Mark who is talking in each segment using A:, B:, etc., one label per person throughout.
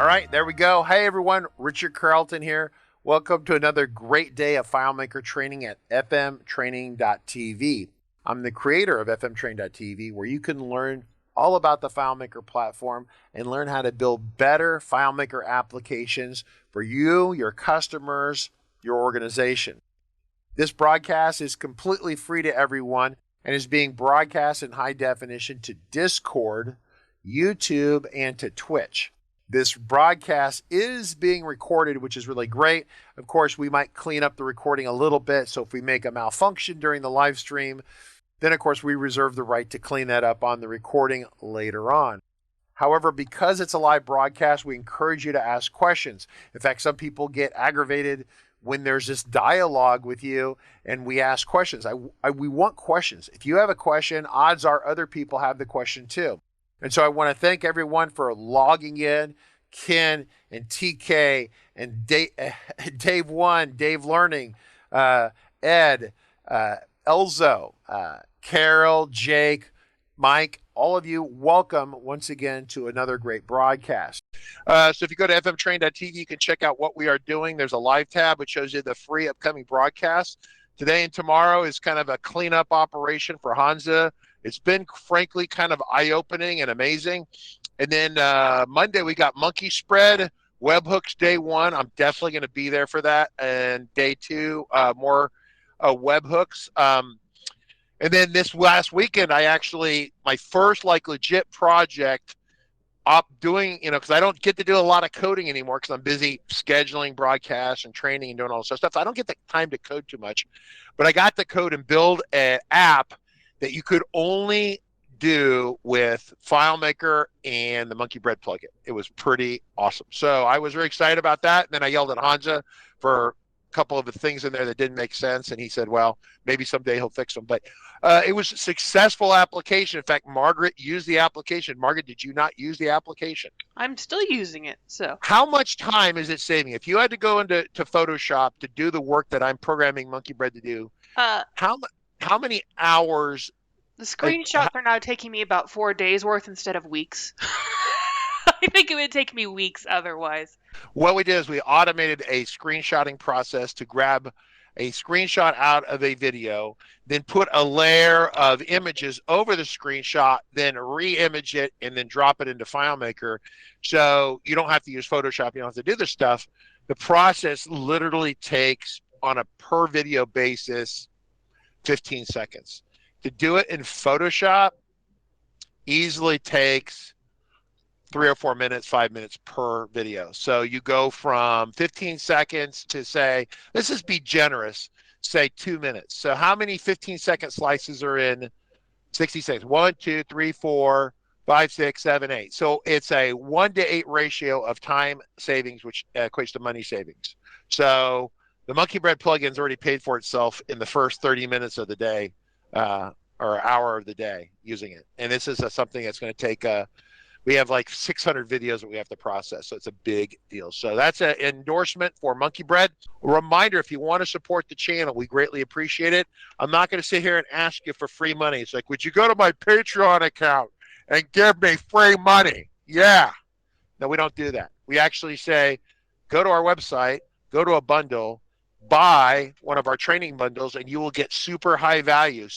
A: right, there we go. Hey everyone, Richard Carlton here. Welcome to another great day of FileMaker training at fmtraining.tv. I'm the creator of fmtraining.tv, where you can learn all about the FileMaker platform and learn how to build better FileMaker applications for you, your customers, your organization. This broadcast is completely free to everyone and is being broadcast in high definition to Discord, YouTube, and to Twitch. This broadcast is being recorded, which is really great. Of course, we might clean up the recording a little bit, so if we make a malfunction during the live stream, then of course we reserve the right to clean that up on the recording later on. However, because it's a live broadcast, we encourage you to ask questions. In fact, some people get aggravated when there's this dialogue with you and we ask questions. We want questions. If you have a question, odds are other people have the question too. And so I want to thank everyone for logging in, Ken and TK and Dave One, Dave Learning, Ed, Elzo, Carol, Jake, Mike, all of you, welcome once again to another great broadcast. So if you go to fmtrain.tv, you can check out what we are doing. There's a live tab which shows you the free upcoming broadcasts. Today and tomorrow is kind of a cleanup operation for HOnza. It's been, frankly, kind of eye-opening and amazing. And then Monday, we got Monkey Spread, Webhooks Day 1. I'm definitely going to be there for that. And Day 2, more webhooks. And then this last weekend, my first, legit project doing, because I don't get to do a lot of coding anymore because I'm busy scheduling broadcasts and training and doing all this stuff. So I don't get the time to code too much. But I got to code and build an app that you could only do with FileMaker and the Monkey Bread plugin. It was pretty awesome. So I was very excited about that. And then I yelled at HOnza for a couple of the things in there that didn't make sense. And he said, well, maybe someday he'll fix them. But it was a successful application. In fact, Margaret used the application. Margaret, did you not use the application?
B: I'm still using it. So
A: how much time is it saving? If you had to go into Photoshop to do the work that I'm programming Monkey Bread to do, how many hours?
B: The screenshots are now taking me about 4 days worth instead of weeks. I think it would take me weeks otherwise.
A: What we did is we automated a screenshotting process to grab a screenshot out of a video, then put a layer of images over the screenshot, then re-image it, and then drop it into FileMaker. So you don't have to use Photoshop. You don't have to do this stuff. The process literally takes, on a per video basis, 15 seconds. To do it in Photoshop easily takes 3 or 4 minutes, 5 minutes per video. So you go from 15 seconds to, say, let's just be generous, say 2 minutes. So how many 15-second slices are in 60 seconds? 1, 2, 3, 4, 5, 6, 7, 8. So it's a 1-to-8 ratio of time savings, which equates to money savings. So the Monkey Bread plugin's already paid for itself in the first 30 minutes of the day, or hour of the day using it. And this is something that's going to take, we have like 600 videos that we have to process. So it's a big deal. So that's an endorsement for Monkey Bread. A reminder, if you want to support the channel, we greatly appreciate it. I'm not going to sit here and ask you for free money. It's like, would you go to my Patreon account and give me free money? Yeah. No, we don't do that. We actually say, go to our website, go to a bundle, buy one of our training bundles, and you will get super high value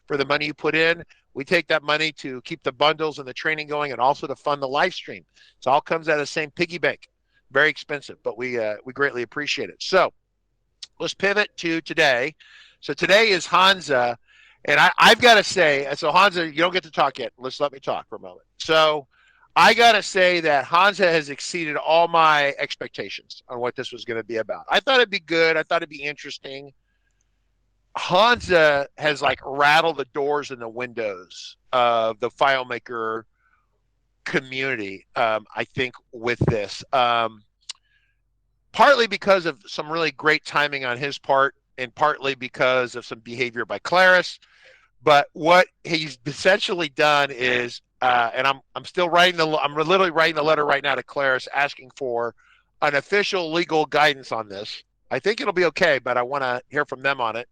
A: for the money you put in. We take that money to keep the bundles and the training going, and also to fund the live stream. So it all comes out of the same piggy bank. Very expensive, but we greatly appreciate it. So let's pivot to today. So today is HOnza, and I've got to say, so HOnza, you don't get to talk yet. Let me talk for a moment. So I got to say that HOnza has exceeded all my expectations on what this was going to be about. I thought it'd be good. I thought it'd be interesting. HOnza has rattled the doors and the windows of the FileMaker community, I think, with this. Partly because of some really great timing on his part, and partly because of some behavior by Claris. But what he's essentially done is, and I'm literally writing the letter right now to Claris asking for an official legal guidance on this. I think it'll be okay, but I want to hear from them on it.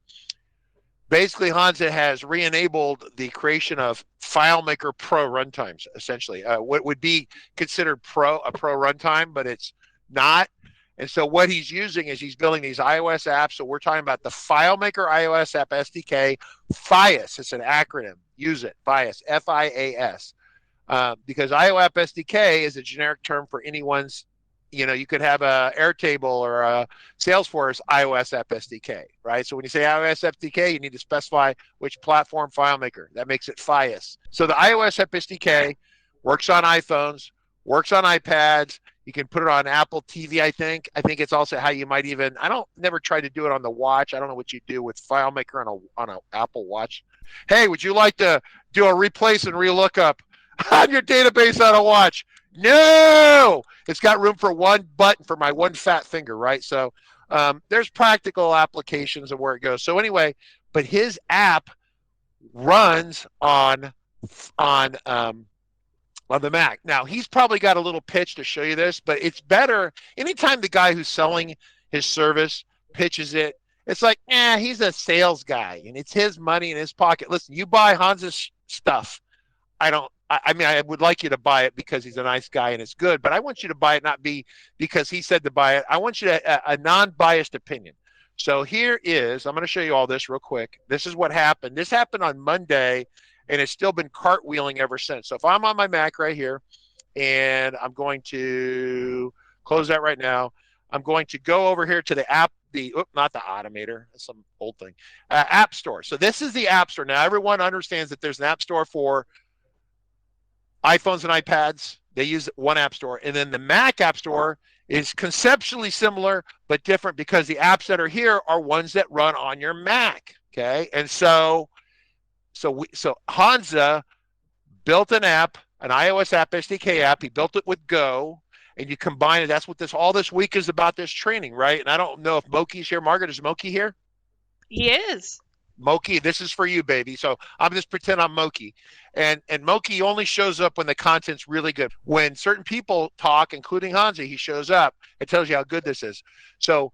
A: basically HOnza has re-enabled the creation of FileMaker Pro runtimes, essentially. What would be considered a pro runtime, but it's not. And so what he's using is he's building these iOS apps. So we're talking about the FileMaker iOS app SDK, FiAS. It's an acronym. Use it, FiAS, FiAS. Because iOS SDK is a generic term for anyone's, you could have a Airtable or a Salesforce iOS app SDK, right? So when you say iOS SDK, you need to specify which platform FileMaker. That makes it FiAS. So the iOS app SDK works on iPhones, works on iPads. You can put it on Apple TV, I think. I think it's also how you might even, never tried to do it on the watch. I don't know what you do with FileMaker on an Apple Watch. Hey, would you like to do a replace and relookup on your database on a watch? No, it's got room for one button for my one fat finger, right? So there's practical applications of where it goes. So anyway, but his app runs on the Mac. Now, he's probably got a little pitch to show you this, but it's better anytime the guy who's selling his service pitches it. It's like, he's a sales guy, and it's his money in his pocket. Listen, you buy HOnza's stuff. I would like you to buy it because he's a nice guy and it's good, but I want you to buy it not because he said to buy it. I want you to a non-biased opinion. So here is, I'm going to show you all this real quick. This is what happened. This happened on Monday, and it's still been cartwheeling ever since. So if I'm on my Mac right here, and I'm going to close that right now, I'm going to go over here to the app, not the Automator, that's some old thing, App Store. So this is the App Store. Now, everyone understands that there's an App Store for iPhones and iPads. They use one App Store. And then the Mac App Store is conceptually similar, but different because the apps that are here are ones that run on your Mac, okay? And so HOnza built an app, an iOS app SDK app. He built it with Go, and you combine it. That's what all this week is about, this training, right? And I don't know if Moki's here. Margaret, is Moki here?
B: He is.
A: Moki, this is for you, baby. So I'm just pretend I'm Moki. And Moki only shows up when the content's really good. When certain people talk, including HOnza, he shows up. It tells you how good this is. So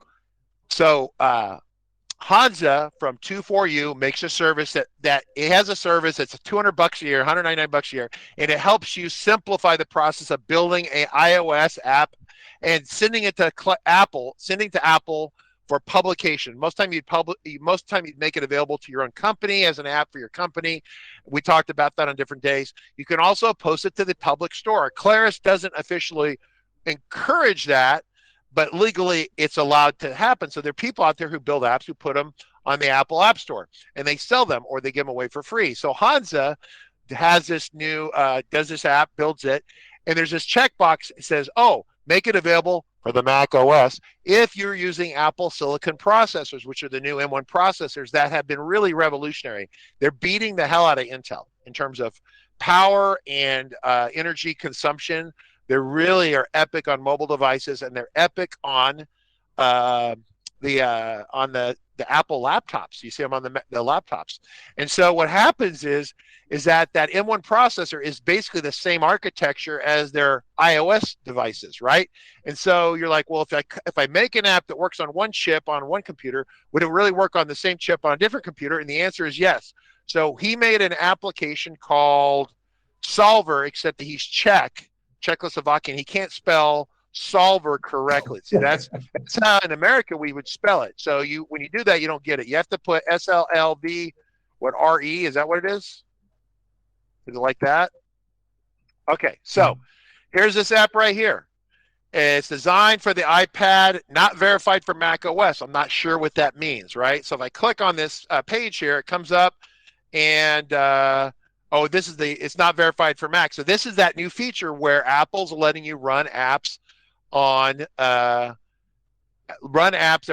A: HOnza from 2-4U makes a service that it has a service that's $200 a year, $199 a year, and it helps you simplify the process of building an iOS app and sending it to Apple for publication. Most time you'd make it available to your own company as an app for your company. We talked about that on different days. You can also post it to the public store. Claris doesn't officially encourage that, but legally it's allowed to happen. So there are people out there who build apps who put them on the Apple App Store, and they sell them or they give them away for free. So HOnza has this new, does this app, builds it, and there's this checkbox that says, make it available for the Mac OS if you're using Apple Silicon processors, which are the new M1 processors that have been really revolutionary. They're beating the hell out of Intel in terms of power and energy consumption. They really are epic on mobile devices, and they're epic on the Apple laptops. You see them on the laptops. And so what happens is that M1 processor is basically the same architecture as their iOS devices, right? And so you're like, well, if I make an app that works on one chip on one computer, would it really work on the same chip on a different computer? And the answer is yes. So he made an application called Solver, except that he's Czechoslovakian. He can't spell solver correctly. See, that's how in America we would spell it. So when you do that, you don't get it. You have to put SLLV, RE, is that what it is? Is it like that? Okay, so here's this app right here. It's designed for the iPad, not verified for Mac OS. I'm not sure what that means, right? So if I click on this page here, it comes up and it's not verified for Mac. So this is that new feature where Apple's letting you run apps that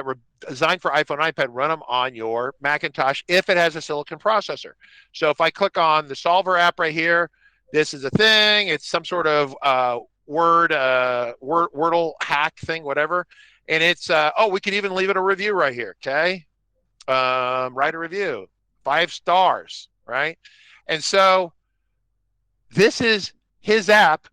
A: were designed for iPhone, iPad, run them on your Macintosh if it has a silicon processor. So if I click on the Solver app right here, this is a thing. It's some sort of Wordle hack thing, whatever. And it's we could even leave it a review right here. Okay, write a review, 5 stars, right? And so this is his app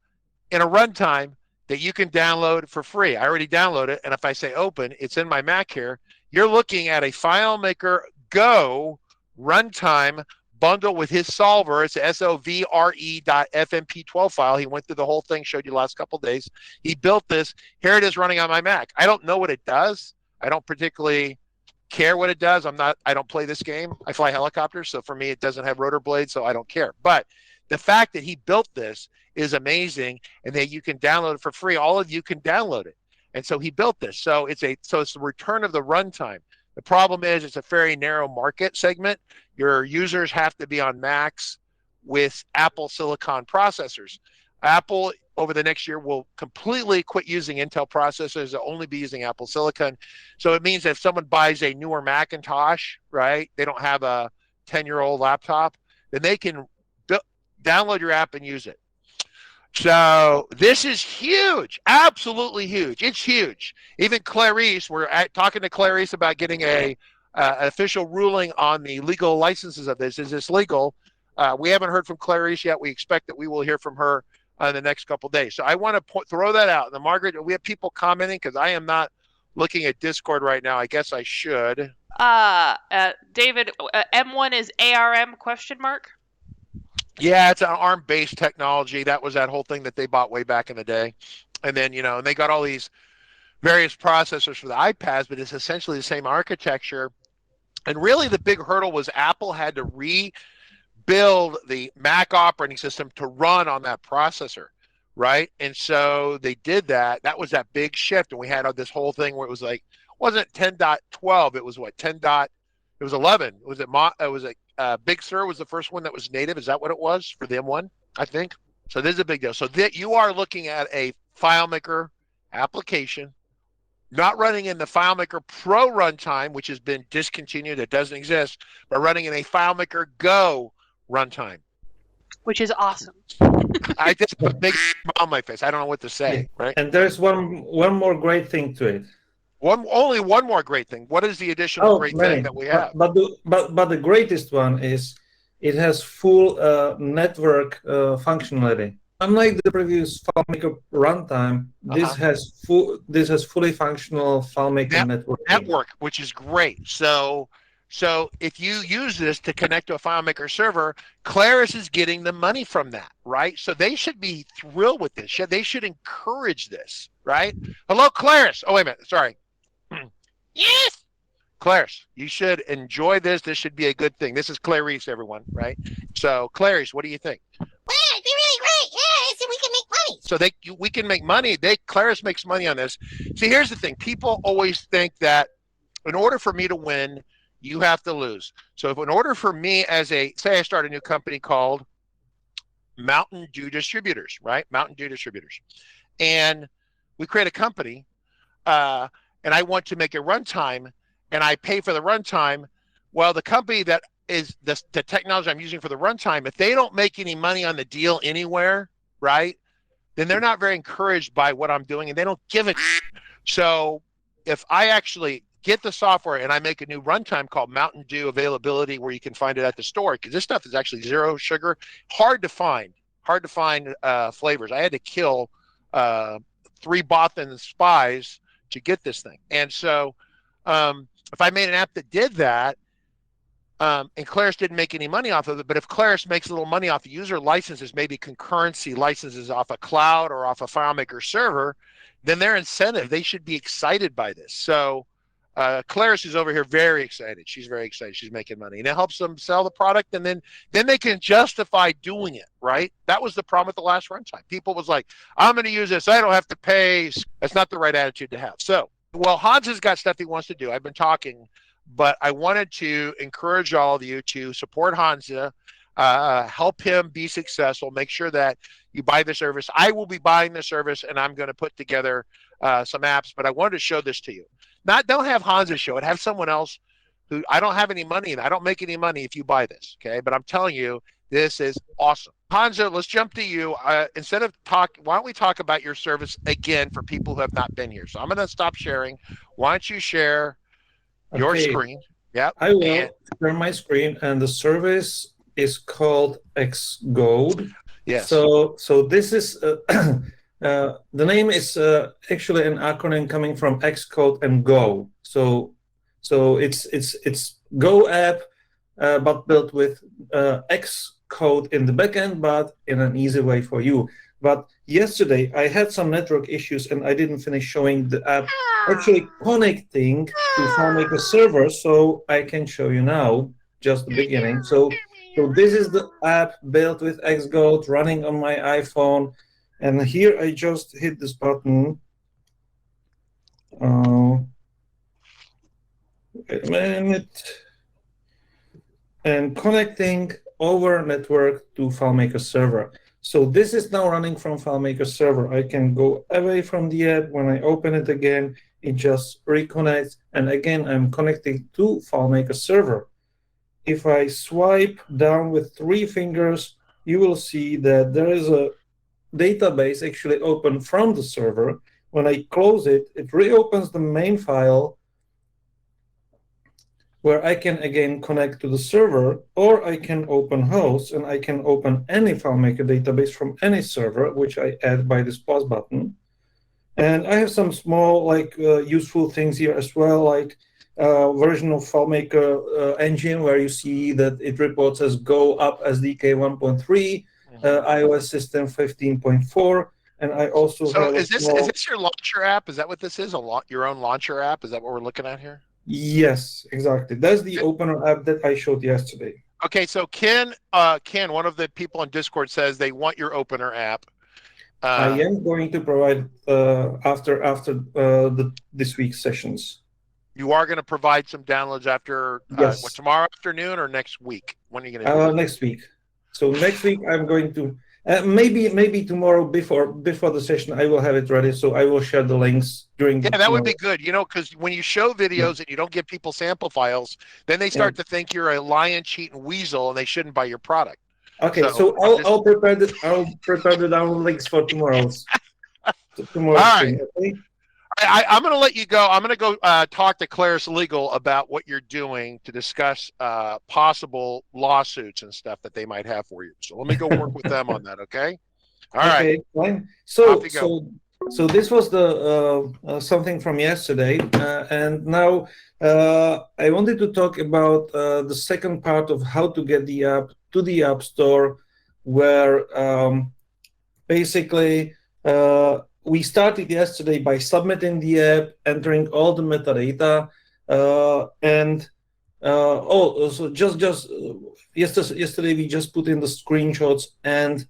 A: in a runtime that you can download for free. I already downloaded it, and if I say open, it's in my Mac here. You're looking at a FileMaker Go runtime bundle with his solver. It's a SOVRE.FMP12 file. He went through the whole thing, showed you the last couple of days. He built this. Here it is running on my Mac. I don't know what it does. I don't particularly care what it does. I don't play this game. I fly helicopters, so for me it doesn't have rotor blades, so I don't care. But the fact that he built this is amazing, and that you can download it for free. All of you can download it. And so he built this. So it's the return of the runtime. The problem is it's a very narrow market segment. Your users have to be on Macs with Apple Silicon processors. Apple over the next year will completely quit using Intel processors. They'll only be using Apple Silicon. So it means that if someone buys a newer Macintosh, right, they don't have a 10-year-old laptop, then they can download your app and use it. So this is huge, absolutely huge. It's huge. Even Clarice, we're talking to Clarice about getting an official ruling on the legal licenses of this. Is this legal? We haven't heard from Clarice yet. We expect that we will hear from her in the next couple of days. So I want to throw that out. And Margaret, we have people commenting because I am not looking at Discord right now. I guess I should.
B: David, M1 is ARM question mark?
A: Yeah, it's an ARM-based technology. That was that whole thing that they bought way back in the day. And then, and they got all these various processors for the iPads, but it's essentially the same architecture. And really the big hurdle was Apple had to rebuild the Mac operating system to run on that processor, right? And so they did that. That was that big shift. And we had this whole thing where it was like, it wasn't 10.12, it was what, it was 11. Big Sur was the first one that was native. Is that what it was for the M1, I think? So this is a big deal. So that you are looking at a FileMaker application, not running in the FileMaker Pro runtime, which has been discontinued, it doesn't exist, but running in a FileMaker Go runtime.
B: Which is awesome.
A: I just put a big smile on my face. I don't know what to say, right?
C: And there's one more great thing to it.
A: Only one more great thing. What is the additional great thing that we have?
C: But the greatest one is it has full network functionality. Unlike the previous FileMaker runtime, this has fully functional FileMaker
A: network, which is great. So if you use this to connect to a FileMaker server, Claris is getting the money from that, right? So they should be thrilled with this. They should encourage this, right? Hello, Claris. Oh, wait a minute. Sorry. Yes, Clarice, you should enjoy this. This should be a good thing. This is Clarice, everyone, right? So, Clarice, what do you think?
D: Well, it'd be really great. Yeah, so we can make money.
A: So we can make money. Clarice makes money on this. See, here's the thing. People always think that in order for me to win, you have to lose. So if in order for me say I start a new company called Mountain Dew Distributors, right? Mountain Dew Distributors. And we create a company, and I want to make a runtime, and I pay for the runtime. Well, the company that is the technology I'm using for the runtime, if they don't make any money on the deal anywhere, right, then they're not very encouraged by what I'm doing, and they don't give it. So if I actually get the software and I make a new runtime called Mountain Dew Availability, where you can find it at the store, because this stuff is actually zero sugar, hard to find flavors. I had to kill 3 Bothan spies to get this thing. And so if I made an app that did that, and Claris didn't make any money off of it, but if Claris makes a little money off the user licenses, maybe concurrency licenses off a cloud or off a FileMaker server, then their incentive, they should be excited by this. So Claris is over here very excited. She's very excited. She's making money. And it helps them sell the product, and then they can justify doing it, right? That was the problem with the last runtime. People was like, I'm going to use this. I don't have to pay. That's not the right attitude to have. So, well, HOnza's got stuff he wants to do. I've been talking, but I wanted to encourage all of you to support HOnza, help him be successful, make sure that you buy the service. I will be buying the service, and I'm going to put together some apps, but I wanted to show this to you. Don't have HOnza show it. Have someone else who I don't have any money in. I don't make any money if you buy this, okay? But I'm telling you, this is awesome. HOnza, let's jump to you. Why don't we talk about your service again for people who have not been here? So I'm going to stop sharing. Why don't you share your screen? Yeah.
C: I will share my screen, and the service is called XGold.
A: Yes.
C: So this is the name is actually an acronym coming from Xcode and Go. So it's Go app but built with Xcode in the backend, but in an easy way for you. But yesterday I had some network issues and I didn't finish showing the app actually connecting to FileMaker server, so I can show you now, just the beginning. So this is the app built with XGold running on my iPhone, and here I just hit this button. Wait a minute. And connecting over network to FileMaker server. So this is now running from FileMaker server. I can go away from the app. When I open it again, it just reconnects. And again, I'm connecting to FileMaker server. If I swipe down with 3 fingers, you will see that there is a database actually open from the server. When I close it, it reopens the main file where I can again connect to the server, or I can open hosts and I can open any FileMaker database from any server, which I add by this plus button. And I have some small useful things here as well, like version of FileMaker engine, where you see that it reports as Go up SDK 1.3, iOS system 15.4. And I also have
A: is this your launcher app? Is that what this is? Your own launcher app? Is that what we're looking at here?
C: Yes, exactly. That's the opener app that I showed yesterday.
A: Okay, so Ken, one of the people on Discord says they want your opener app.
C: I am going to provide after this week's sessions.
A: You are going to provide some downloads after
C: yes.
A: Tomorrow afternoon or next week? When are you going to do it?
C: Next week. So next week I'm going to maybe tomorrow before the session I will have it ready. So I will share the links during.
A: Yeah, that would be good. Because when you show videos and you don't give people sample files, then they start to think you're a lion, cheat, and weasel, and they shouldn't buy your product.
C: Okay, so I'll prepare the download links for tomorrow's.
A: All right. Okay? I'm going to let you go. I'm going to go talk to Claris Legal about what you're doing to discuss possible lawsuits and stuff that they might have for you. So let me go work with them on that, okay? All right.
C: Fine. So this was the something from yesterday, and now I wanted to talk about the second part of how to get the app to the App Store, where basically we started yesterday by submitting the app, entering all the metadata, so just yesterday we just put in the screenshots and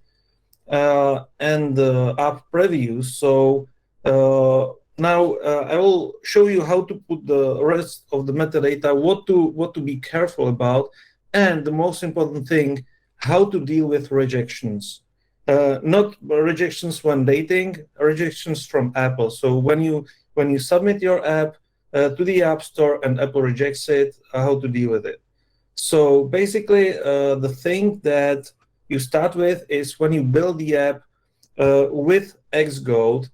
C: the app previews. So now I will show you how to put the rest of the metadata, what to be careful about, and the most important thing, how to deal with rejections. Not rejections when dating, rejections from Apple. So when you submit your app to the App Store and Apple rejects it, how to deal with it. So basically, the thing that you start with is when you build the app with XGold,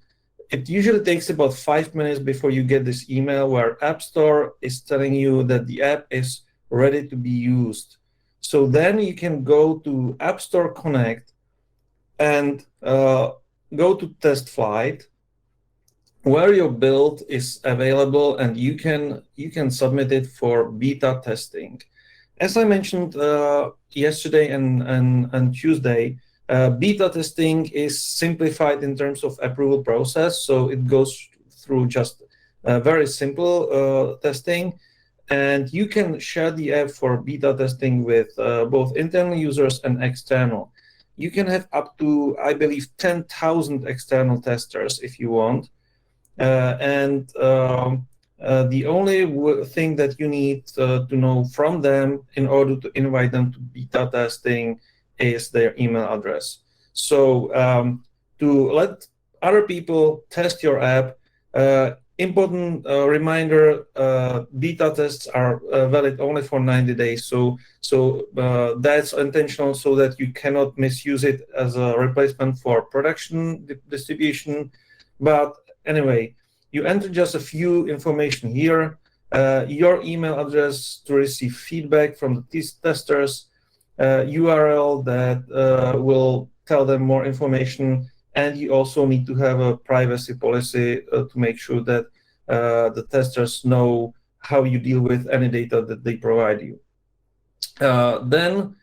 C: it usually takes about 5 minutes before you get this email where App Store is telling you that the app is ready to be used. So then you can go to App Store Connect and go to Test Flight, where your build is available, and you can submit it for beta testing. As I mentioned yesterday and Tuesday, beta testing is simplified in terms of approval process, so it goes through just very simple testing, and you can share the app for beta testing with both internal users and external. You can have up to, I believe, 10,000 external testers if you want. The only thing that you need to know from them in order to invite them to beta testing is their email address. So to let other people test your app, important reminder, beta tests are valid only for 90 days. So that's intentional so that you cannot misuse it as a replacement for production distribution. But anyway, you enter just a few information here, your email address to receive feedback from the testers, URL that will tell them more information, and you also need to have a privacy policy to make sure that the testers know how you deal with any data that they provide you. Then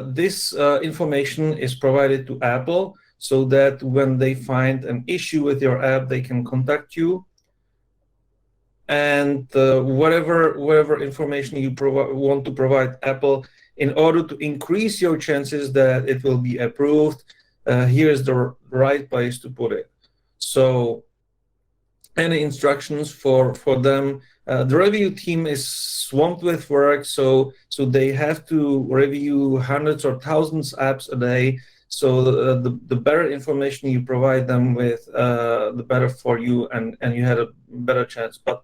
C: this information is provided to Apple so that when they find an issue with your app, they can contact you. And whatever information you want to provide Apple in order to increase your chances that it will be approved, here's the right place to put it. So any instructions for them. The review team is swamped with work, so they have to review hundreds or thousands apps a day. So the better information you provide them with, the better for you, and you had a better chance. But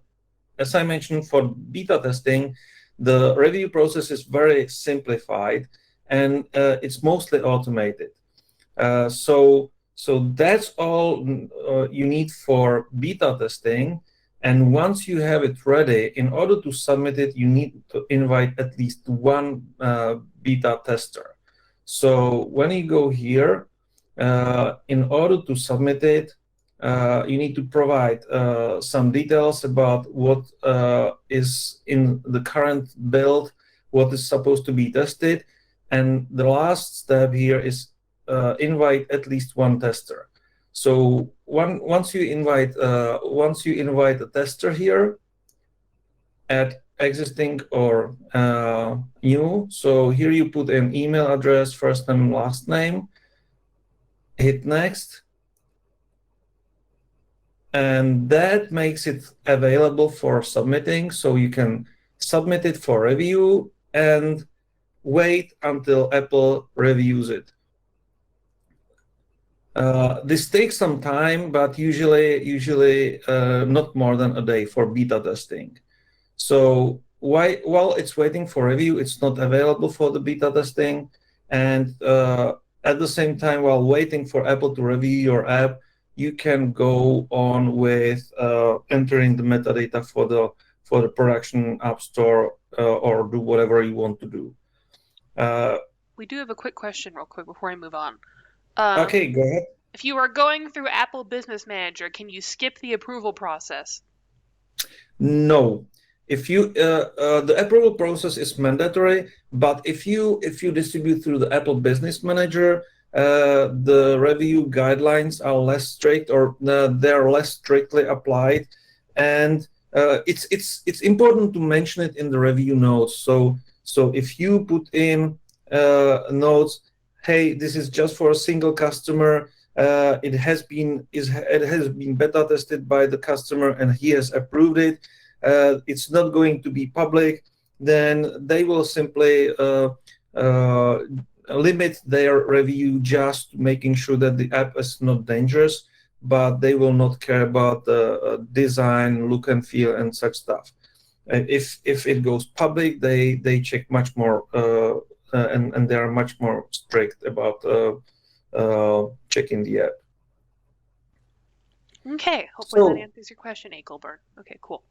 C: as I mentioned, for beta testing, the review process is very simplified, and it's mostly automated. So that's all you need for beta testing. And once you have it ready, in order to submit it, you need to invite at least one beta tester. So when you go here, in order to submit it, you need to provide some details about what is in the current build, what is supposed to be tested. And the last step here is invite at least one tester. So once you invite a tester here, add existing or new. So here you put an email address, first name, last name, hit next, and that makes it available for submitting. So you can submit it for review and wait until Apple reviews it. This takes some time, but usually not more than a day for beta testing. So while it's waiting for review, it's not available for the beta testing. And at the same time, while waiting for Apple to review your app, you can go on with entering the metadata for the production app store or do whatever you want to do.
B: We do have a quick question real quick before I move on.
C: Okay, go ahead.
B: If you are going through Apple Business Manager, can you skip the approval process?
C: No. If you the approval process is mandatory, but if you distribute through the Apple Business Manager, the review guidelines are less strict, or they're less strictly applied, and it's important to mention it in the review notes. So if you put in notes, hey, this is just for a single customer. It has been beta tested by the customer, and he has approved it. It's not going to be public. Then they will simply limit their review just making sure that the app is not dangerous, but they will not care about the design, look and feel, and such stuff. If it goes public, they check much more, and they are much more strict about checking the app.
B: Okay, hopefully that answers your question, Ekelberg. Okay, cool.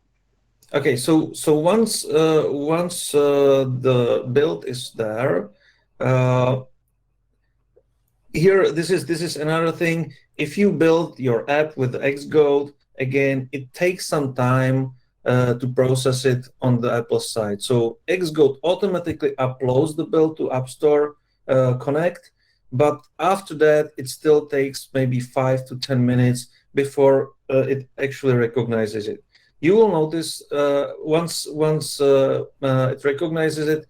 C: Okay, so once the build is there, here this is another thing. If you build your app with XGold, again, it takes some time to process it on the Apple side. So XGold automatically uploads the build to App Store Connect, but after that, it still takes maybe 5 to 10 minutes before it actually recognizes it. You will notice once it recognizes it,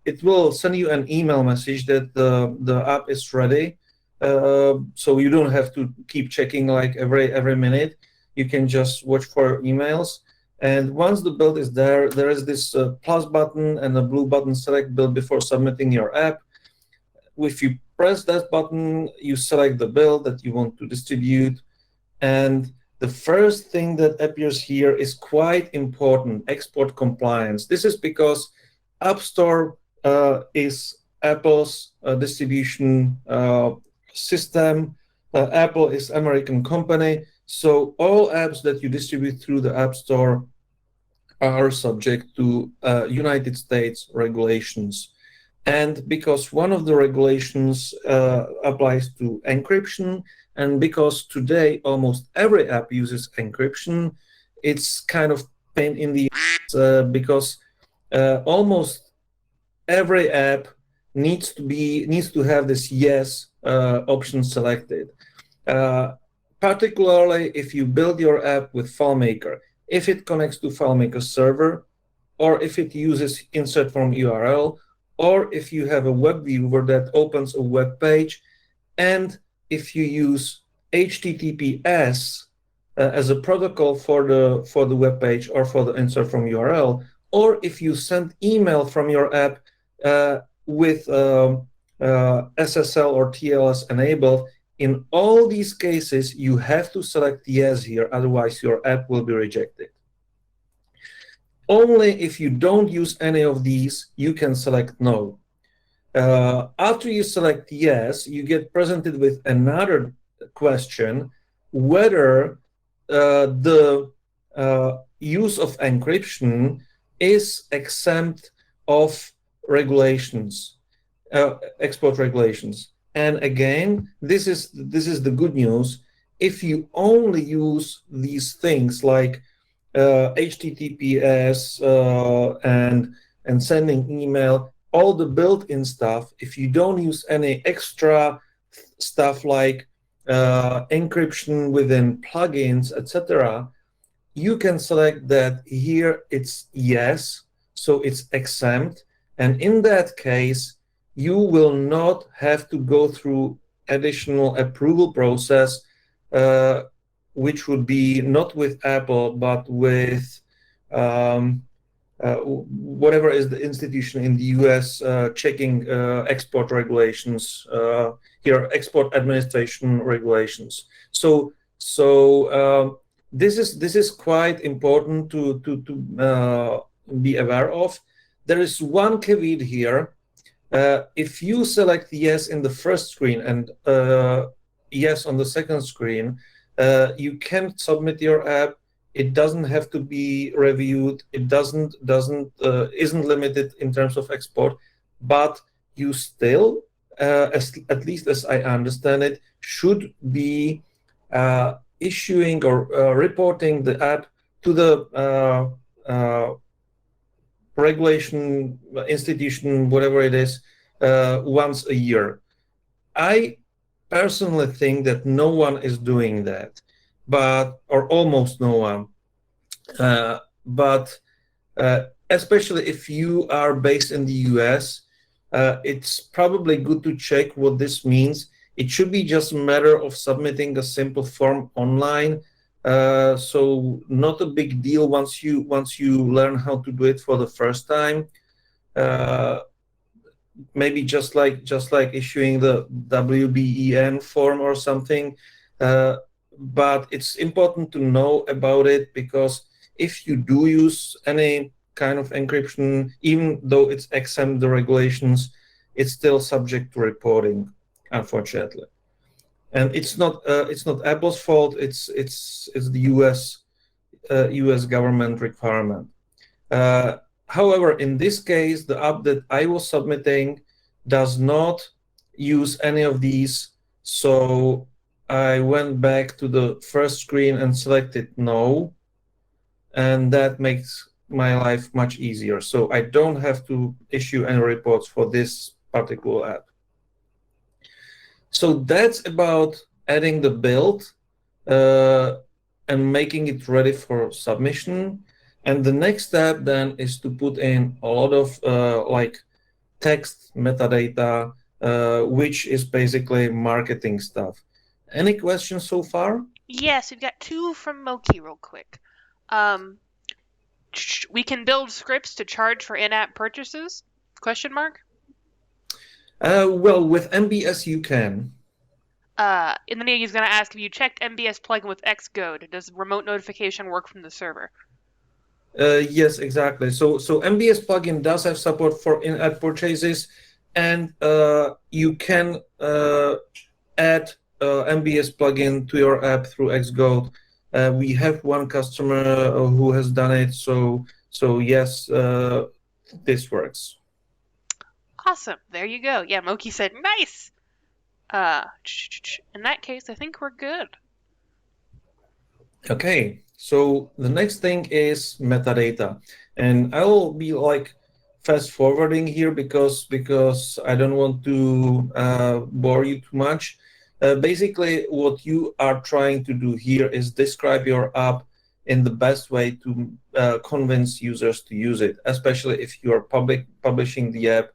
C: it will send you an email message that the app is ready. So you don't have to keep checking like every minute. You can just watch for emails. And once the build is there, there is this plus button and a blue button, select build before submitting your app. If you press that button, you select the build that you want to distribute. And the first thing that appears here is quite important, export compliance. This is because App Store is Apple's distribution system. Apple is American company, so all apps that you distribute through the App Store are subject to United States regulations. And because one of the regulations applies to encryption, and because today almost every app uses encryption, it's kind of pain in the ass because almost every app needs to have this yes option selected. Particularly if you build your app with FileMaker, if it connects to FileMaker server, or if it uses insert from URL, or if you have a web viewer that opens a web page, and if you use HTTPS as a protocol for the web page or for the insert from URL, or if you send email from your app with SSL or TLS enabled, in all these cases, you have to select yes here, otherwise your app will be rejected. Only if you don't use any of these, you can select no. After you select yes, you get presented with another question, whether the use of encryption is exempt of regulations, export regulations. And again, this is the good news. If you only use these things like HTTPS and sending email, all the built-in stuff, if you don't use any extra stuff like encryption within plugins, etc., you can select that here it's yes, so it's exempt. And in that case, you will not have to go through additional approval process, which would be not with Apple, but with whatever is the institution in the US checking export regulations, here export administration regulations. So this is quite important to be aware of. There is one caveat here. If you select yes in the first screen and yes on the second screen, you can submit your app. It doesn't have to be reviewed. It isn't limited in terms of export, but you still, at least as I understand it, should be issuing or reporting the app to the regulation institution, whatever it is, once a year. I personally think that no one is doing that, or almost no one. But especially if you are based in the US, it's probably good to check what this means. It should be just a matter of submitting a simple form online. So not a big deal once you learn how to do it for the first time. Maybe just like issuing the WBEN form or something. But it's important to know about it, because if you do use any kind of encryption, even though it's exempt the regulations, it's still subject to reporting, unfortunately. And it's not Apple's fault. It's the US government requirement. However, in this case, the app that I was submitting does not use any of these, so I went back to the first screen and selected no, and that makes my life much easier. So I don't have to issue any reports for this particular app. So that's about adding the build and making it ready for submission. And the next step then is to put in a lot of like text metadata, which is basically marketing stuff. Any questions so far?
B: Yes, we've got two from Moki real quick. We can build scripts to charge for in-app purchases? Question mark.
C: Well, with MBS you can.
B: And then he's going to ask if you checked MBS plugin with XGold. Does remote notification work from the server?
C: Yes, exactly. So MBS plugin does have support for in-app purchases, and you can add MBS plugin to your app through XGold. We have one customer who has done it, so yes, this works.
B: Awesome. There you go. Yeah, Moki said nice. In that case, I think we're good.
C: Okay, so the next thing is metadata, and I will be like fast forwarding here because I don't want to bore you too much. Basically, what you are trying to do here is describe your app in the best way to convince users to use it, especially if you are publishing the app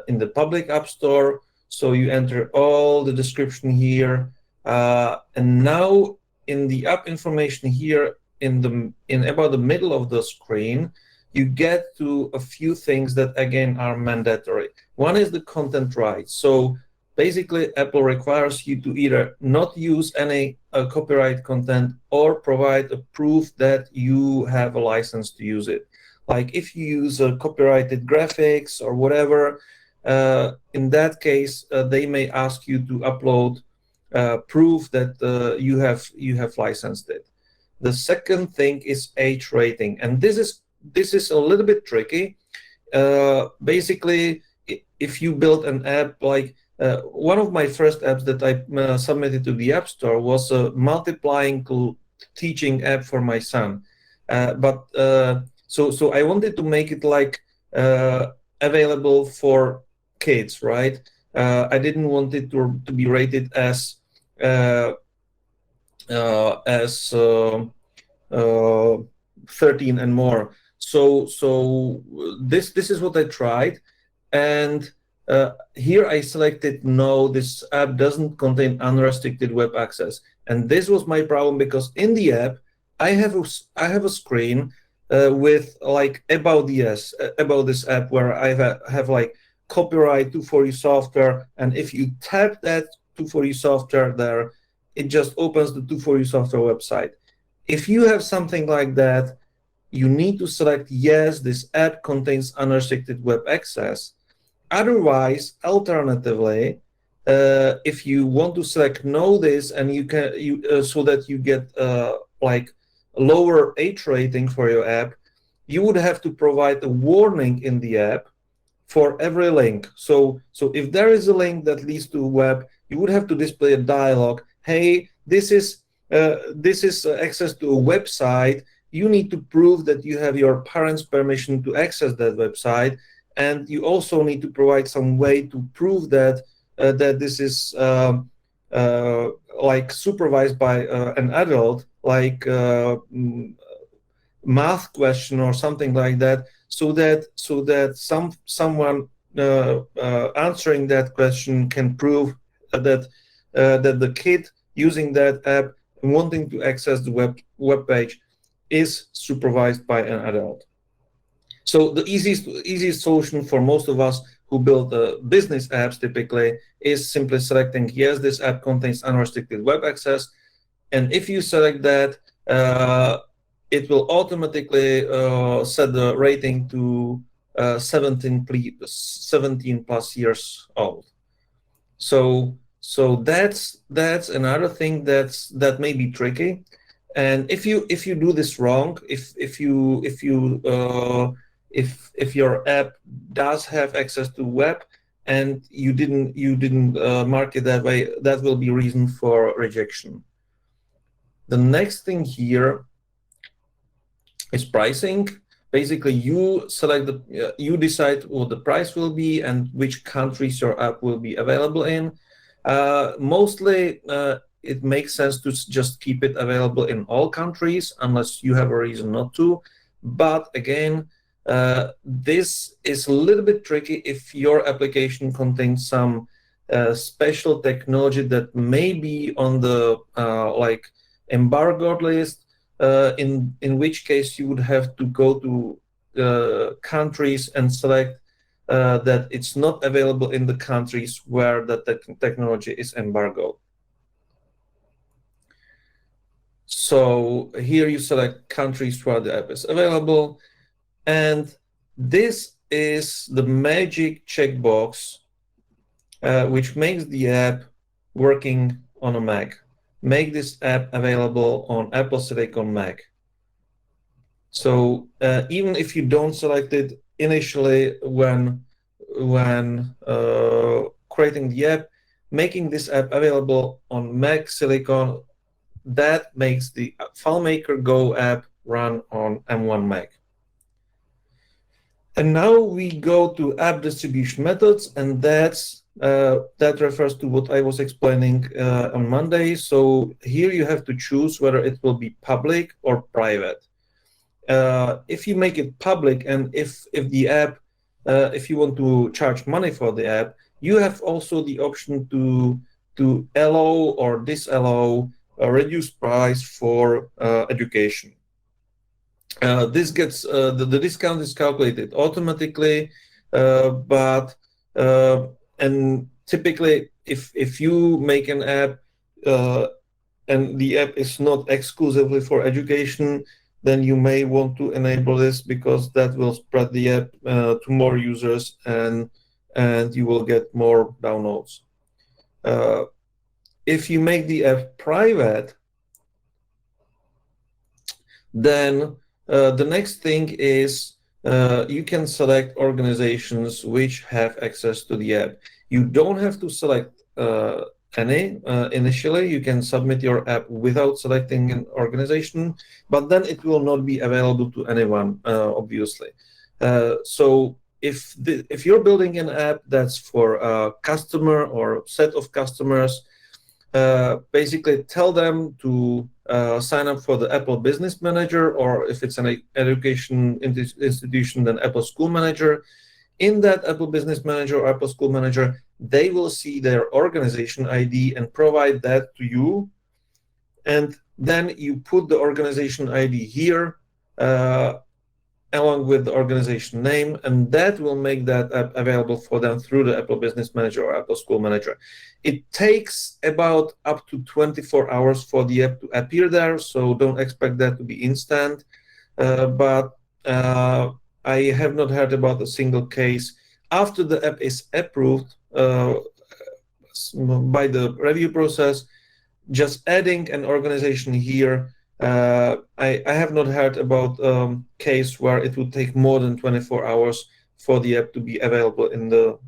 C: in the public app store. So you enter all the description here, and now in the app information here in about the middle of the screen, you get to a few things that again are mandatory. One is the content rights. So basically, Apple requires you to either not use any copyright content or provide a proof that you have a license to use it. Like if you use copyrighted graphics or whatever, in that case, they may ask you to upload proof that you have licensed it. The second thing is age rating, and this is a little bit tricky. Basically, if you build an app like one of my first apps that I submitted to the App Store was a multiplying teaching app for my son. So I wanted to make it like available for kids, right? I didn't want it to be rated as 13 and more. So this is what I tried, and here I selected no, this app doesn't contain unrestricted web access, and this was my problem because in the app I have a screen with like about this app where I have like copyright 240 software, and if you tap that 240 software there, it just opens the 240 software website. If you have something like that, you need to select yes, this app contains unrestricted web access. Otherwise, alternatively, if you want to select no this, and so that you get like a lower age rating for your app, you would have to provide a warning in the app for every link. So if there is a link that leads to a web, you would have to display a dialog. Hey, this is access to a website. You need to prove that you have your parents' permission to access that website, and you also need to provide some way to prove that this is like supervised by an adult, like math question or something like that, so that someone answering that question can prove that the kid using that app and wanting to access the web page is supervised by an adult. So the easiest solution for most of us who build business apps typically is simply selecting yes, this app contains unrestricted web access, and if you select that, it will automatically set the rating to 17 plus years old. So that's another thing that may be tricky. And if you do this wrong, if your app does have access to web and you didn't mark it that way, that will be reason for rejection. The next thing here is pricing. Basically, you select you decide what the price will be and which countries your app will be available in. Mostly, it makes sense to just keep it available in all countries unless you have a reason not to. But again, this is a little bit tricky if your application contains some special technology that may be on the like embargoed list, in which case you would have to go to countries and select that it's not available in the countries where the technology is embargoed. So here you select countries where the app is available, and this is the magic checkbox which makes the app working on a Mac. Make this app available on Apple Silicon Mac. So even if you don't select it initially when creating the app, making this app available on Mac Silicon, that makes the FileMaker Go app run on M1 Mac. And now we go to app distribution methods, and that refers to what I was explaining on Monday. So here you have to choose whether it will be public or private. If you make it public, and if the app, if you want to charge money for the app, you have also the option to allow or disallow a reduced price for education. This gets the discount is calculated automatically, but and typically if you make an app and the app is not exclusively for education, then you may want to enable this, because that will spread the app to more users, and you will get more downloads. If you make the app private, then the next thing is you can select organizations which have access to the app. You don't have to select any initially. You can submit your app without selecting an organization, but then it will not be available to anyone, obviously. So if you're building an app that's for a customer or set of customers, basically tell them to sign up for the Apple Business Manager, or if it's an education institution, then Apple School Manager. In that Apple Business Manager or Apple School Manager, they will see their organization ID and provide that to you. And then you put the organization ID here along with the organization name, and that will make that app available for them through the Apple Business Manager or Apple School Manager. It takes about up to 24 hours for the app to appear there, so don't expect that to be instant. But I have not heard about a single case after the app is approved by the review process. Just adding an organization here, I have not heard about case where it would take more than 24 hours for the app to be available in the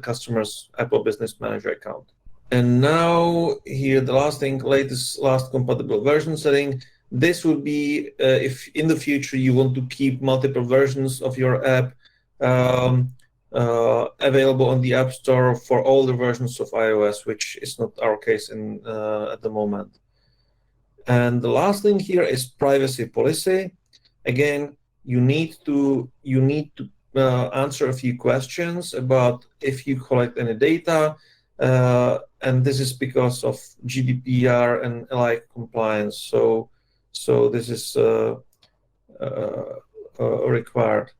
C: customer's Apple Business Manager account. And now here the last thing, last compatible version setting. This would be if in the future you want to keep multiple versions of your app available on the App Store for all the versions of iOS, which is not our case at the moment. And the last thing here is privacy policy. Again, you need to answer a few questions about if you collect any data, and this is because of GDPR and alike compliance. So this is required.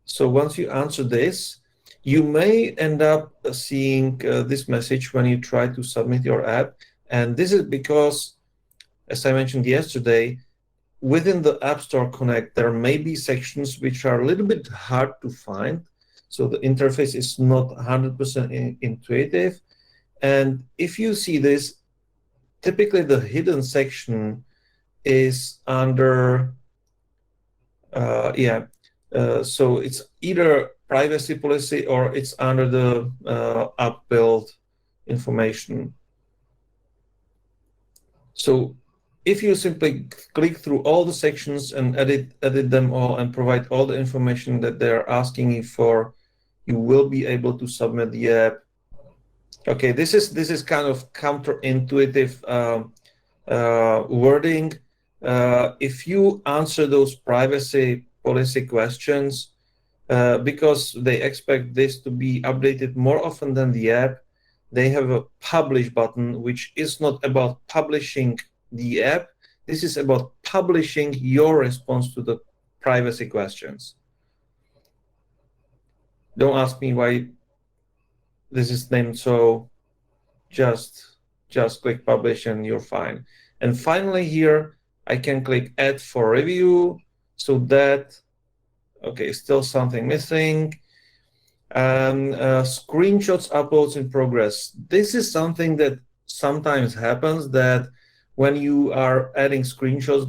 C: So once you answer this, you may end up seeing this message when you try to submit your app, and this is because, as I mentioned yesterday, within the App Store Connect, there may be sections which are a little bit hard to find. So the interface is not 100% intuitive. And if you see this, typically the hidden section is under, so it's either privacy policy or it's under the app build information. So if you simply click through all the sections and edit them all and provide all the information that they're asking you for, you will be able to submit the app. Okay, this is kind of counterintuitive wording. If you answer those privacy policy questions, because they expect this to be updated more often than the app, they have a publish button, which is not about publishing the app. This is about publishing your response to the privacy questions. Don't ask me why this is named so. Just click publish and you're fine. And finally here, I can click add for review, so that, okay, still something missing. Screenshots uploads in progress. This is something that sometimes happens, that when you are adding screenshots,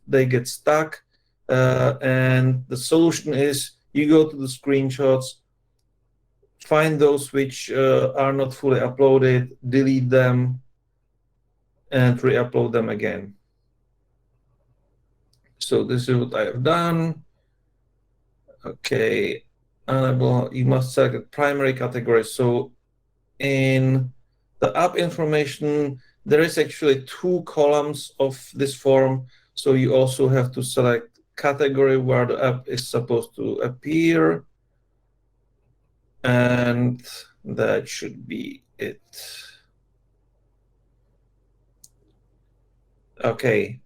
C: they get stuck, and the solution is you go to the screenshots, find those which are not fully uploaded, delete them, and re-upload them again. So this is what I have done. Okay, you must select primary category. So in the app information, there is actually 2 columns of this form. So you also have to select category where the app is supposed to appear. And that should be it. Okay.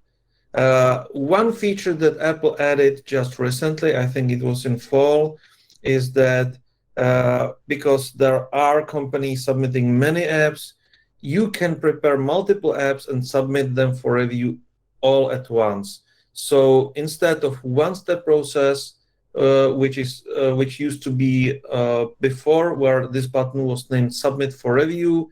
C: One feature that Apple added just recently, I think it was in fall, is that because there are companies submitting many apps, you can prepare multiple apps and submit them for review all at once. So instead of one-step process, which used to be before, where this button was named Submit for Review,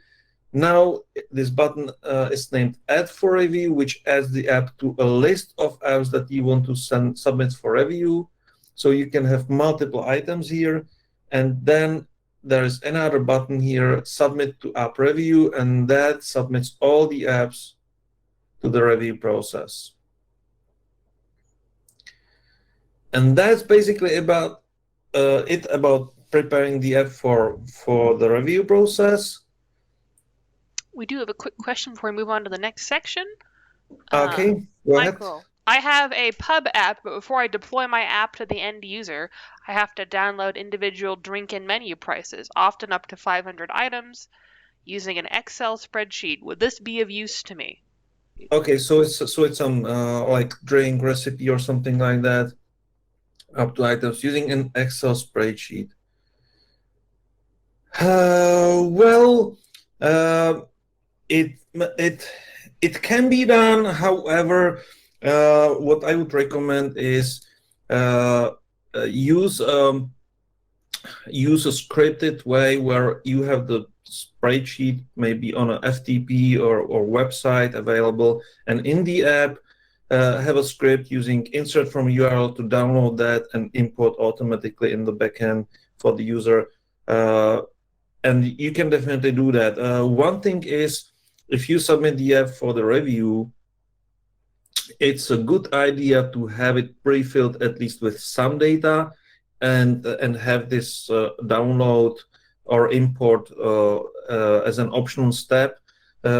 C: now this button is named Add for Review, which adds the app to a list of apps that you want to submit for review. So you can have multiple items here. And then there is another button here, Submit to App Review, and that submits all the apps to the review process. And that's basically about about preparing the app for the review process.
B: We do have a quick question before we move on to the next section.
C: Okay, go ahead.
B: Michael, I have a pub app, but before I deploy my app to the end user, I have to download individual drink and menu prices, often up to 500 items, using an Excel spreadsheet. Would this be of use to me?
C: Okay, so it's some like drink recipe or something like that, up to items using an Excel spreadsheet. It can be done. However, what I would recommend is use a scripted way where you have the spreadsheet maybe on a FTP or website available, and in the app have a script using insert from URL to download that and import automatically in the backend for the user. And you can definitely do that. One thing is, if you submit the app for the review, it's a good idea to have it pre-filled at least with some data, and have this download or import as an optional step,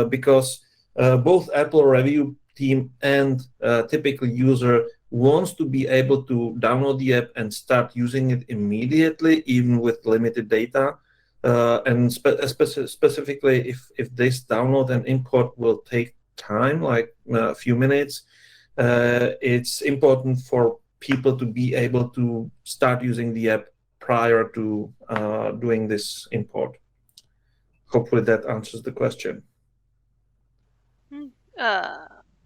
C: because both Apple review team and typical user wants to be able to download the app and start using it immediately, even with limited data. And specifically, if this download and import will take time, like a few minutes, it's important for people to be able to start using the app prior to doing this import. Hopefully that answers the question.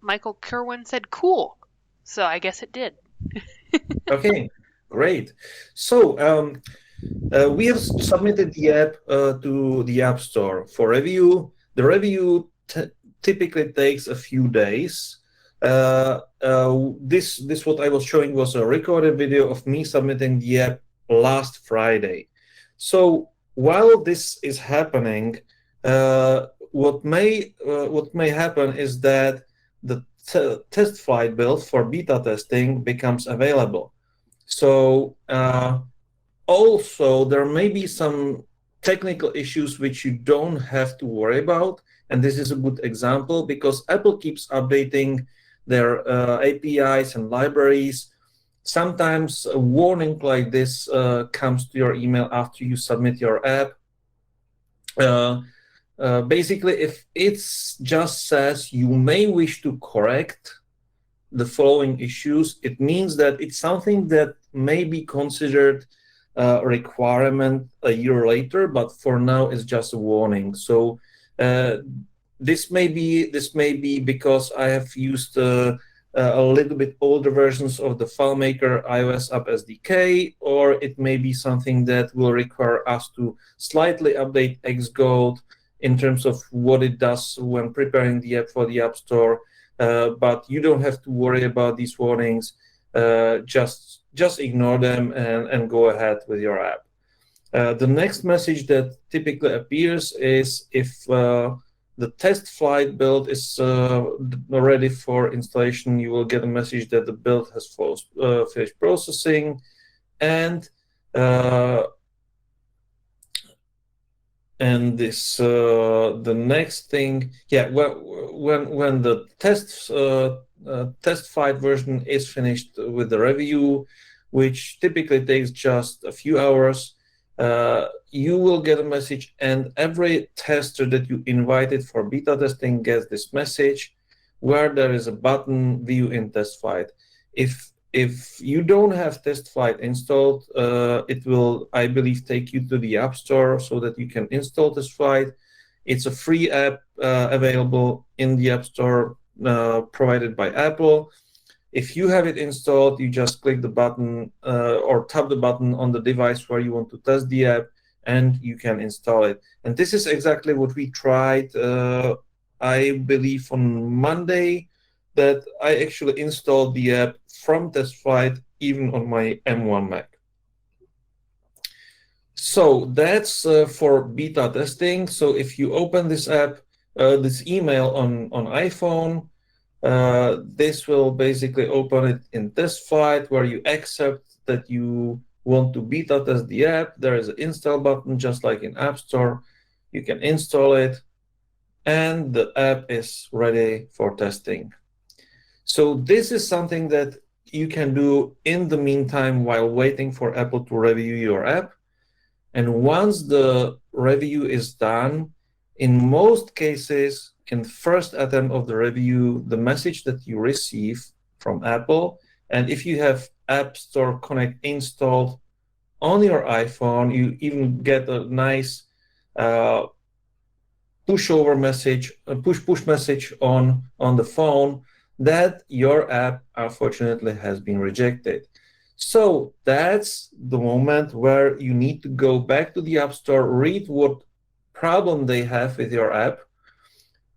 B: Michael Kerwin said cool, so I guess it did.
C: Okay, great. So we have submitted the app to the App Store for review. The review typically takes a few days. This what I was showing was a recorded video of me submitting the app last Friday. So while this is happening, what may happen is that the test flight build for beta testing becomes available. So also there may be some technical issues which you don't have to worry about, and this is a good example because Apple keeps updating their APIs and libraries. Sometimes a warning like this comes to your email after you submit your app. Basically, if it just says you may wish to correct the following issues, it means that it's something that may be considered a requirement a year later, but for now it's just a warning. So this may be because I have used a little bit older versions of the FileMaker iOS App SDK, or it may be something that will require us to slightly update XGold in terms of what it does when preparing the app for the App Store. But you don't have to worry about these warnings. Just ignore them and go ahead with your app. The next message that typically appears is if the test flight build is ready for installation, you will get a message that the build has finished processing. and this the next thing, yeah, when the test-fight version is finished with the review, which typically takes just a few hours, you will get a message, and every tester that you invited for beta testing gets this message where there is a button view in test-fight. If you don't have test-fight installed, it will, I believe, take you to the App Store so that you can install test-fight. It's a free app available in the App Store provided by Apple. If you have it installed, you just click the button or tap the button on the device where you want to test the app, and you can install it. And this is exactly what we tried, I believe, on Monday, that I actually installed the app from test-fight even on my M1 Mac. So that's for beta testing. So if you open this app, this email on iPhone, this will basically open it in test-fight, where you accept that you want to beta test the app. There is an install button, just like in App Store. You can install it, and the app is ready for testing. So this is something that you can do in the meantime while waiting for Apple to review your app. And once the review is done, in most cases, in the first attempt of the review, the message that you receive from Apple, and if you have App Store Connect installed on your iPhone, you even get a nice push message on the phone that your app unfortunately has been rejected. So that's the moment where you need to go back to the App Store, read what problem they have with your app.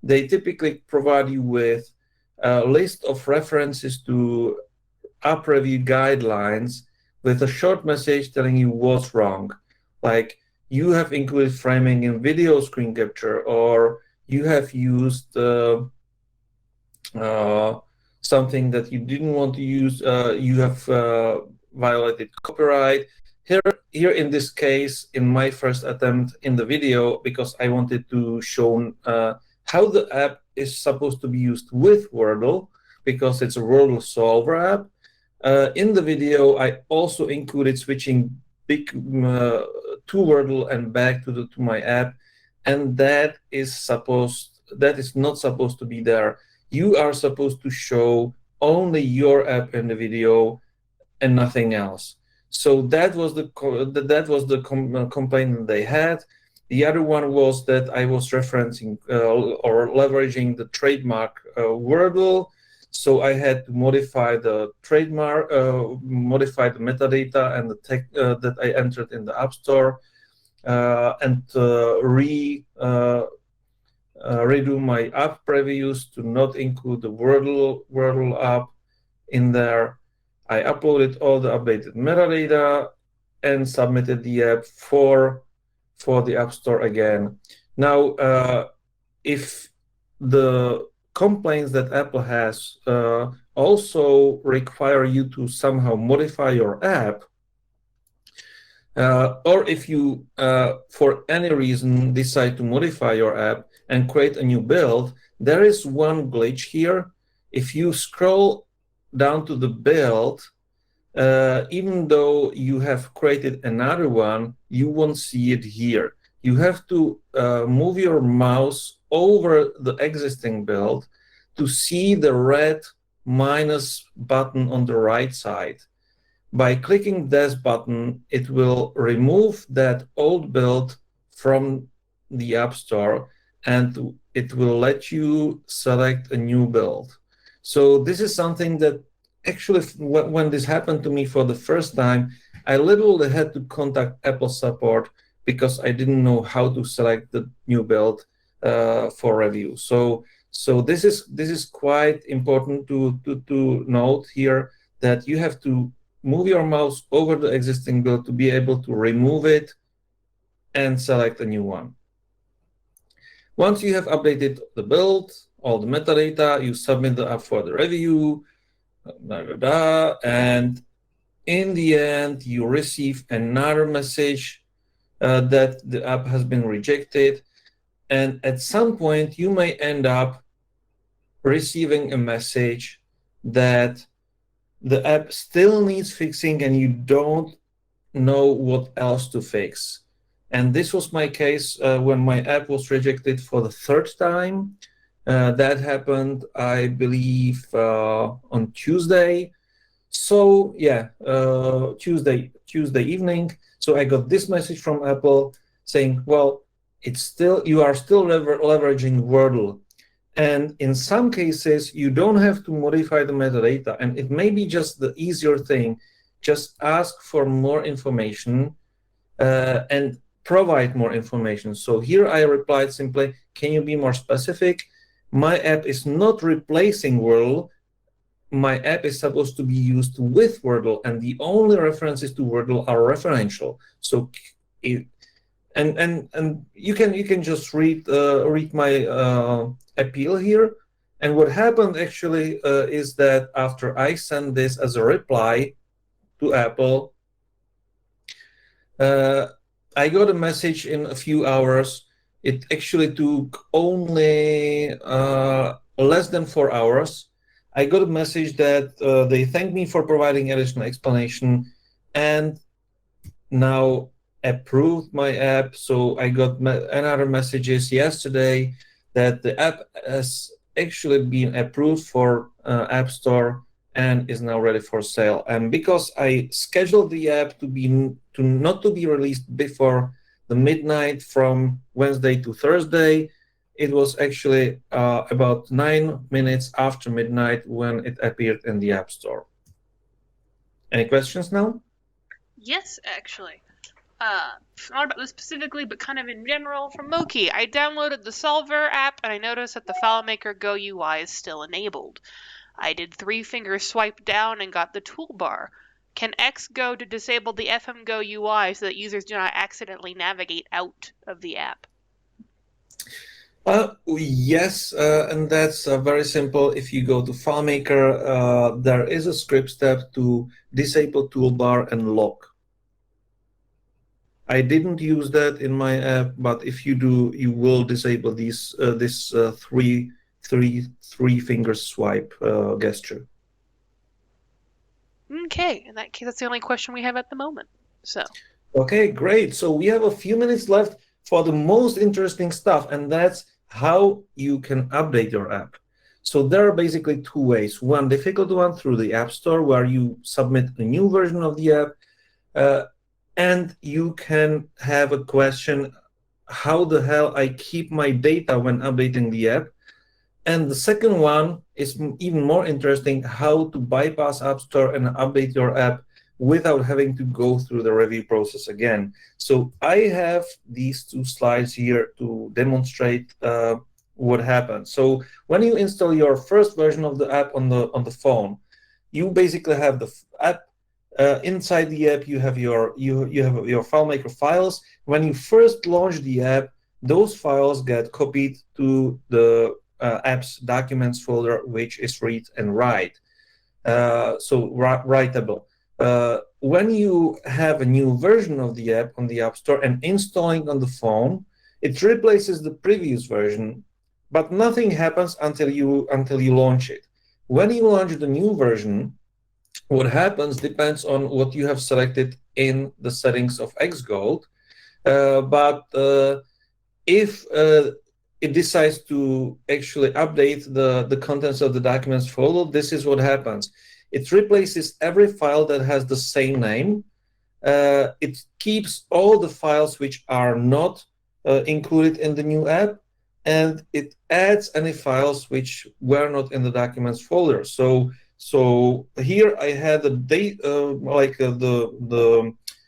C: They typically provide you with a list of references to app review guidelines with a short message telling you what's wrong. Like, you have included framing in video screen capture, or you have used something that you didn't want to use, you have violated copyright. Here in this case, in my first attempt in the video, because I wanted to show how the app is supposed to be used with Wordle, because it's a Wordle solver app. In the video, I also included switching to Wordle and back to my app, and that is not supposed to be there. You are supposed to show only your app in the video and nothing else. So that was the complaint that they had. The other one was that I was referencing or leveraging the trademark Wordle. So I had to modify the trademark, modify the metadata and the text that I entered in the App Store, and redo my app previews to not include the Wordle app in there. I uploaded all the updated metadata and submitted the app for the App Store again. Now, if the complaints that Apple has also require you to somehow modify your app, or if you, for any reason, decide to modify your app and create a new build, there is one glitch here. If you scroll down to the build, even though you have created another one, you won't see it here. You have to move your mouse over the existing build to see the red minus button on the right side. By clicking this button, it will remove that old build from the App Store, and it will let you select a new build. So this is something that actually, when this happened to me for the first time, I literally had to contact Apple support because I didn't know how to select the new build for review. So this is quite important to note here, that you have to move your mouse over the existing build to be able to remove it and select a new one. Once you have updated the build, all the metadata, you submit the app for the review, and in the end, you receive another message that the app has been rejected. And at some point, you may end up receiving a message that the app still needs fixing and you don't know what else to fix. And this was my case when my app was rejected for the third time. That happened, I believe, on Tuesday. So yeah, Tuesday evening. So I got this message from Apple saying, well, you are still leveraging Wordle. And in some cases, you don't have to modify the metadata. And it may be just the easier thing. Just ask for more information and provide more information. So here I replied simply, can you be more specific? My app is not replacing Wordle. My app is supposed to be used with Wordle, and the only references to Wordle are referential. So, and you can just read my appeal here. And what happened actually is that after I sent this as a reply to Apple, I got a message in a few hours. It actually took only less than 4 hours. I got a message that they thanked me for providing additional explanation and now approved my app. So I got another messages yesterday that the app has actually been approved for App Store and is now ready for sale. And because I scheduled the app not to be released before the midnight from Wednesday to Thursday, it was actually about 9 minutes after midnight when it appeared in the App Store. Any questions now?
B: Yes, actually. Not about this specifically, but kind of in general from Moki. I downloaded the Solver app and I noticed that the FileMaker Go UI is still enabled. I did 3-finger swipe down and got the toolbar. Can XGold disable the FM Go UI so that users do not accidentally navigate out of the app?
C: Yes, and that's very simple. If you go to FileMaker, there is a script step to disable toolbar and lock. I didn't use that in my app, but if you do, you will disable this three-finger swipe gesture.
B: Okay, in that case, that's the only question we have at the moment. So.
C: Okay, great. So we have a few minutes left for the most interesting stuff, and that's how you can update your app. So there are basically two ways. One difficult one through the App Store, where you submit a new version of the app, and you can have a question, how the hell I keep my data when updating the app? And the second one is even more interesting, how to bypass App Store and update your app without having to go through the review process again. So I have these two slides here to demonstrate what happens. So when you install your first version of the app on the phone, you basically have the app. Inside the app, you have your FileMaker files. When you first launch the app, those files get copied to the app's documents folder, which is read and write, so writable. When you have a new version of the app on the App Store and installing on the phone, it replaces the previous version, but nothing happens until you launch it. When you launch the new version, what happens depends on what you have selected in the settings of XGold, but if it decides to actually update the contents of the documents folder, this is what happens. It replaces every file that has the same name. It keeps all the files which are not included in the new app, and it adds any files which were not in the documents folder. So here I had the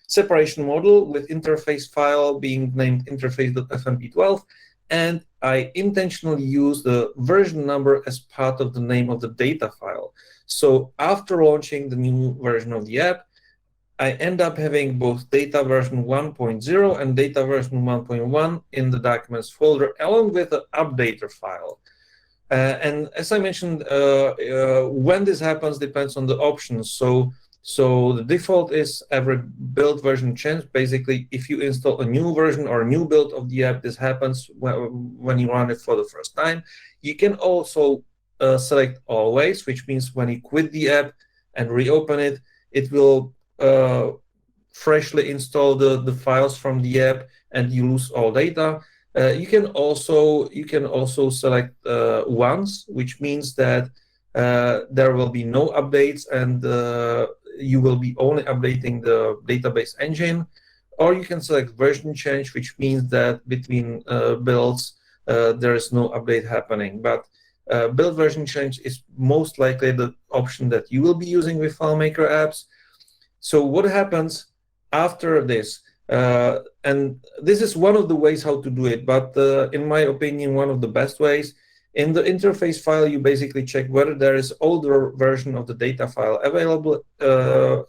C: separation model with interface file being named interface.fmp12, and I intentionally use the version number as part of the name of the data file. So after launching the new version of the app, I end up having both data version 1.0 and data version 1.1 in the documents folder, along with the updater file. And as I mentioned, when this happens depends on the options. So So the default is every build version change. Basically, if you install a new version or a new build of the app, this happens when you run it for the first time. You can also select always, which means when you quit the app and reopen it, it will freshly install the files from the app and you lose all data. You can also select once, which means that there will be no updates and you will be only updating the database engine. Or you can select version change, which means that between builds there is no update happening. But build version change is most likely the option that you will be using with FileMaker apps. So what happens after this? And this is one of the ways how to do it, but in my opinion, one of the best ways. In the interface file, you basically check whether there is older version of the data file available,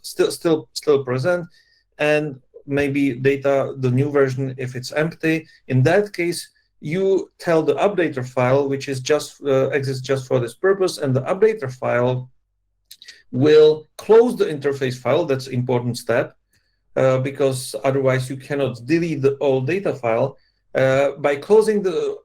C: still present, and maybe the new version if it's empty. In that case, you tell the updater file, which is just exists just for this purpose, and the updater file will close the interface file. That's an important step. Because otherwise you cannot delete the old data file. By closing the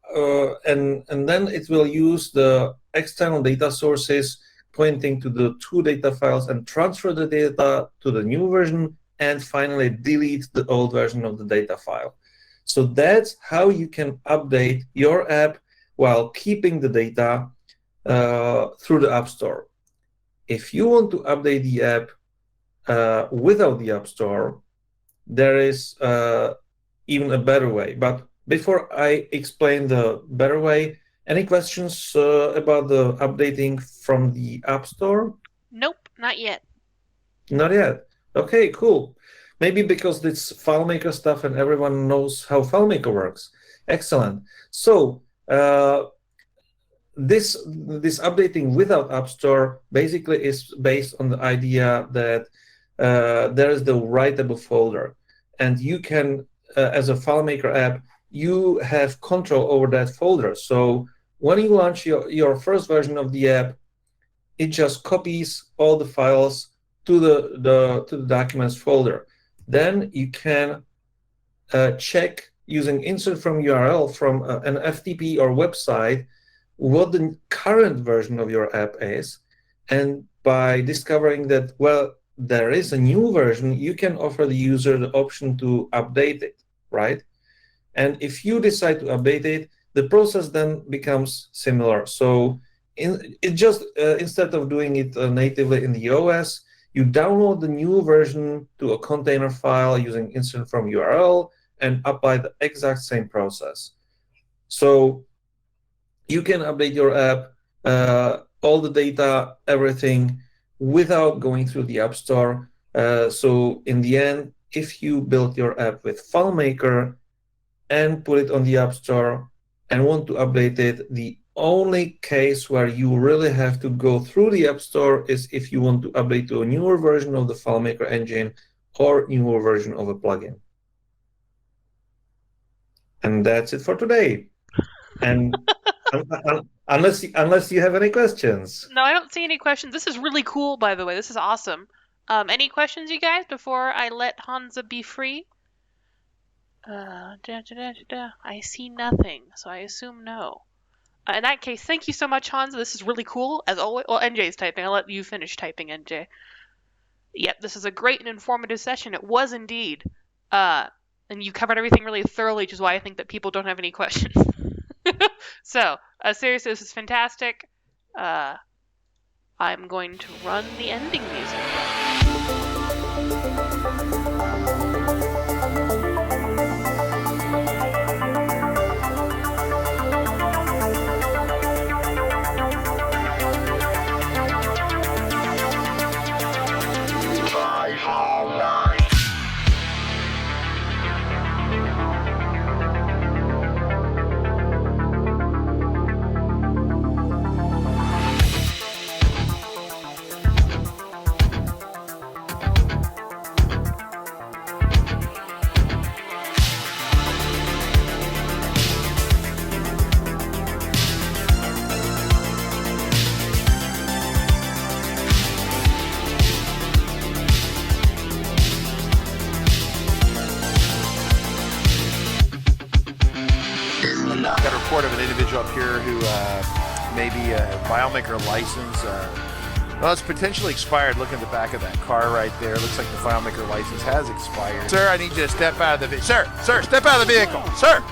C: and then it will use the external data sources pointing to the two data files and transfer the data to the new version and finally delete the old version of the data file. So that's how you can update your app while keeping the data through the App Store. If you want to update the app without the App Store, there is even a better way. But before I explain the better way, any questions about the updating from the App Store?
B: Nope, not yet.
C: Not yet. Okay, cool. Maybe because it's FileMaker stuff and everyone knows how FileMaker works. Excellent. So this updating without App Store basically is based on the idea that there is the writable folder, and you can, as a FileMaker app, you have control over that folder. So when you launch your first version of the app, it just copies all the files to the documents folder. Then you can check using insert from URL from an FTP or website what the current version of your app is, and by discovering that, well, there is a new version, you can offer the user the option to update it, right? And if you decide to update it, the process then becomes similar. So instead of doing it natively in the OS, you download the new version to a container file using insert from URL and apply the exact same process. So you can update your app, all the data, everything, without going through the App Store. So in the end, if you build your app with FileMaker and put it on the App Store and want to update it, the only case where you really have to go through the App Store is if you want to update to a newer version of the FileMaker engine or newer version of a plugin. And that's it for today. And unless you have any questions.
B: No, I don't see any questions. This is really cool, by the way. This is awesome. Any questions, you guys, before I let HOnza be free? I see nothing, so I assume no. In that case, thank you so much, HOnza. This is really cool, as always. Well, NJ's typing. I'll let you finish typing, NJ. Yep, this is a great and informative session. It was indeed. And you covered everything really thoroughly, which is why I think that people don't have any questions. So, seriously, this is fantastic. I'm going to run the ending music.
A: Got a report of an individual up here who may be a FileMaker license. Well, it's potentially expired. Look at the back of that car right there. Looks like the FileMaker license has expired. Sir, I need you to step out of the vehicle. Sir, step out of the vehicle. Sir!